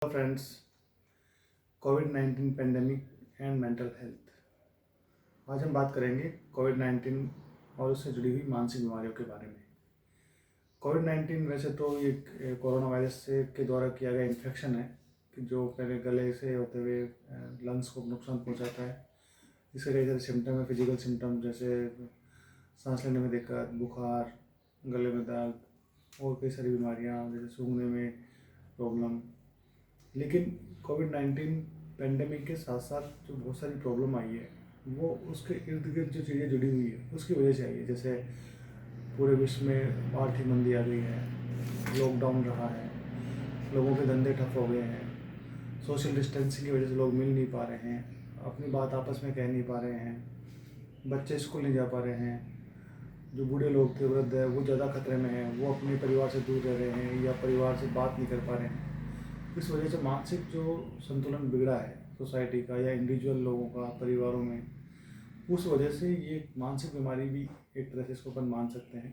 Hello friends, covid pandemic and mental health. आज हम बात करेंगे कोविड-19 और उससे जुड़ी हुई मानसिक बीमारियों के बारे में। कोविड-19 वैसे तो ये कोरोना वायरस से के द्वारा किया गया इन्फेक्शन है कि जो पहले गले से होते हुए लंग्स को नुकसान पहुंचाता है। इसके कई सारे सिम्टम है, फिजिकल सिम्टम जैसे सांस लेने में दिक्कत, बुखार, गले में दर्द और कई सारी बीमारियाँ जैसे सूंघने में प्रॉब्लम। लेकिन कोविड-19 पेंडेमिक के साथ साथ जो बहुत सारी प्रॉब्लम आई है वो उसके इर्द गिर्द जो चीज़ें जुड़ी हुई है उसकी वजह से आई है। जैसे पूरे विश्व में आर्थिक मंदी आ गई है, लॉकडाउन रहा है, लोगों के धंधे ठप हो गए हैं, सोशल डिस्टेंसिंग की वजह से लोग मिल नहीं पा रहे हैं, अपनी बात आपस में कह नहीं पा रहे हैं, बच्चे स्कूल नहीं जा पा रहे हैं, जो बूढ़े लोग थे, वृद्ध है, वो ज़्यादा खतरे में हैं, वो अपने परिवार से दूर रह रहे हैं या परिवार से बात नहीं कर पा रहे हैं। इस वजह से मानसिक जो संतुलन बिगड़ा है सोसाइटी का या इंडिविजुअल लोगों का परिवारों में, उस वजह से ये मानसिक बीमारी भी एक तरह से इसको अपन मान सकते हैं।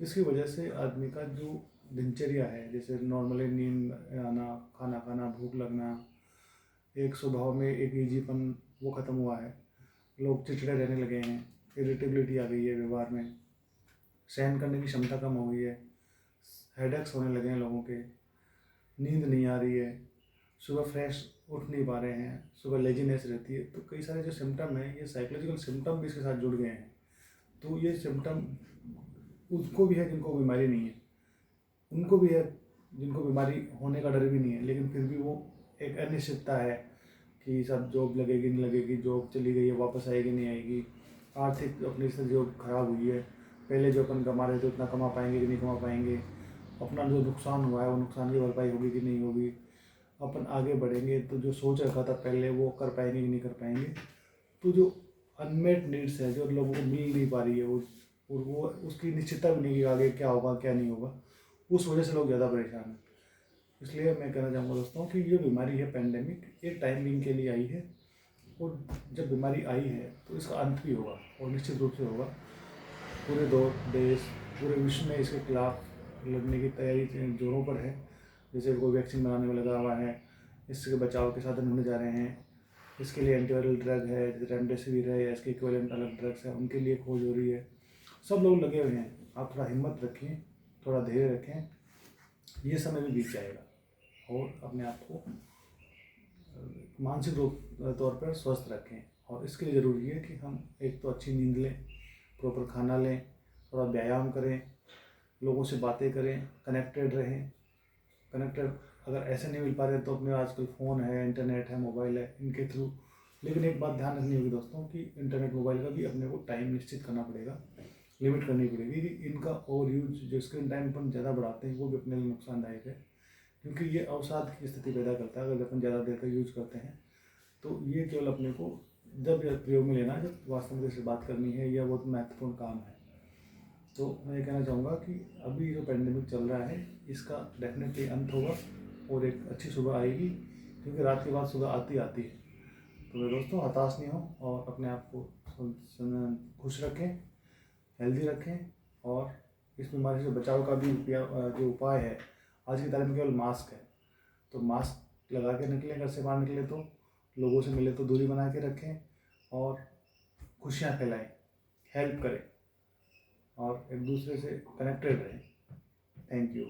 इसकी वजह से आदमी का जो दिनचर्या है, जैसे नॉर्मली नींद आना, खाना खाना, भूख लगना, एक स्वभाव में एक ईजीपन वो ख़त्म हुआ है। लोग चिड़चिड़े रहने लगे हैं, इरिटेबिलिटी आ गई है व्यवहार में, सहन करने की क्षमता कम हो गई है, हेडेक्स होने लगे हैं लोगों के, नींद नहीं आ रही है, सुबह फ्रेश उठ नहीं पा रहे हैं, सुबह लेजीनेस रहती है। तो कई सारे जो सिम्टम हैं ये साइकोलॉजिकल सिम्टम भी इसके साथ जुड़ गए हैं। तो ये सिम्टम उनको भी है जिनको बीमारी नहीं है, उनको भी है जिनको बीमारी होने का डर भी नहीं है, लेकिन फिर भी वो एक अनिश्चितता है कि सब जॉब लगेगी नहीं लगेगी, जॉब चली गई है वापस आएगी नहीं आएगी, आर्थिक अपनी स्थिति जो खराब हुई है, पहले जो अपन कमा रहे थे उतना कमा पाएंगे कि नहीं कमा पाएंगे, अपना जो नुकसान हुआ है वो नुकसान की भरपाई होगी कि नहीं होगी, अपन आगे बढ़ेंगे तो जो सोच रखा था पहले वो कर पाएंगे कि नहीं कर पाएंगे। तो जो अनमेट नीड्स है जो लोगों को मिल नहीं पा रही है वो उसकी निश्चितता भी नहीं कि आगे क्या होगा क्या नहीं होगा, उस वजह से लोग ज़्यादा परेशान हैं। इसलिए मैं कहना चाहूँगा दोस्तों कि ये बीमारी है पेंडेमिक, एक टाइम बिंग के लिए आई है और जब बीमारी आई है तो इसका अंत भी होगा और निश्चित रूप से होगा। पूरे देश, पूरे विश्व में इसके खिलाफ लड़ने की तैयारी जोरों पर है। जैसे कोई वैक्सीन बनाने में लगा हुआ है, इसके बचाव के साधन ढूंढे जा रहे हैं, इसके लिए एंटीवायरल ड्रग है जैसे रेमडेसिविर है या इसके इक्विवेलेंट अलग ड्रग्स है, उनके लिए खोज हो रही है। सब लोग लगे हुए हैं। आप थोड़ा हिम्मत रखें, थोड़ा धैर्य रखें, ये समय भी बीत जाएगा और अपने आप को मानसिक रूप तौर पर स्वस्थ रखें। और इसके लिए ज़रूरी है कि हम एक तो अच्छी नींद लें, प्रॉपर खाना लें, थोड़ा व्यायाम करें, लोगों से बातें करें, कनेक्टेड रहें। कनेक्टेड अगर ऐसे नहीं मिल पा रहे तो अपने आजकल फ़ोन है, इंटरनेट है, मोबाइल है, इनके थ्रू। लेकिन एक बात ध्यान रखनी होगी दोस्तों कि इंटरनेट मोबाइल का भी अपने को टाइम निश्चित करना पड़ेगा, लिमिट करनी पड़ेगी कि इनका ओवर यूज जो स्क्रीन टाइम अपन ज़्यादा बढ़ाते हैं वो भी अपने लिए नुकसानदायक है, क्योंकि ये अवसाद की स्थिति पैदा करता है। अगर अपन ज़्यादा देर तक यूज करते हैं तो ये केवल अपने को जब प्रयोग में लेना है जब वास्तव में किसी से बात करनी है या बहुत महत्वपूर्ण काम है। तो मैं ये कहना चाहूँगा कि अभी जो पेंडेमिक चल रहा है इसका डेफिनेटली अंत होगा और एक अच्छी सुबह आएगी, क्योंकि रात के बाद सुबह आती आती है। तो मेरे दोस्तों, हताश नहीं हो और अपने आप को खुश रखें, हेल्दी रखें। और इस बीमारी से बचाव का भी जो उपाय है आज की तारीख में केवल मास्क है। तो मास्क लगा के निकलें, घर से बाहर निकले तो, लोगों से मिले तो दूरी बना के रखें और खुशियाँ फैलाएं, हेल्प करें और एक दूसरे से कनेक्टेड रहें। Thank you.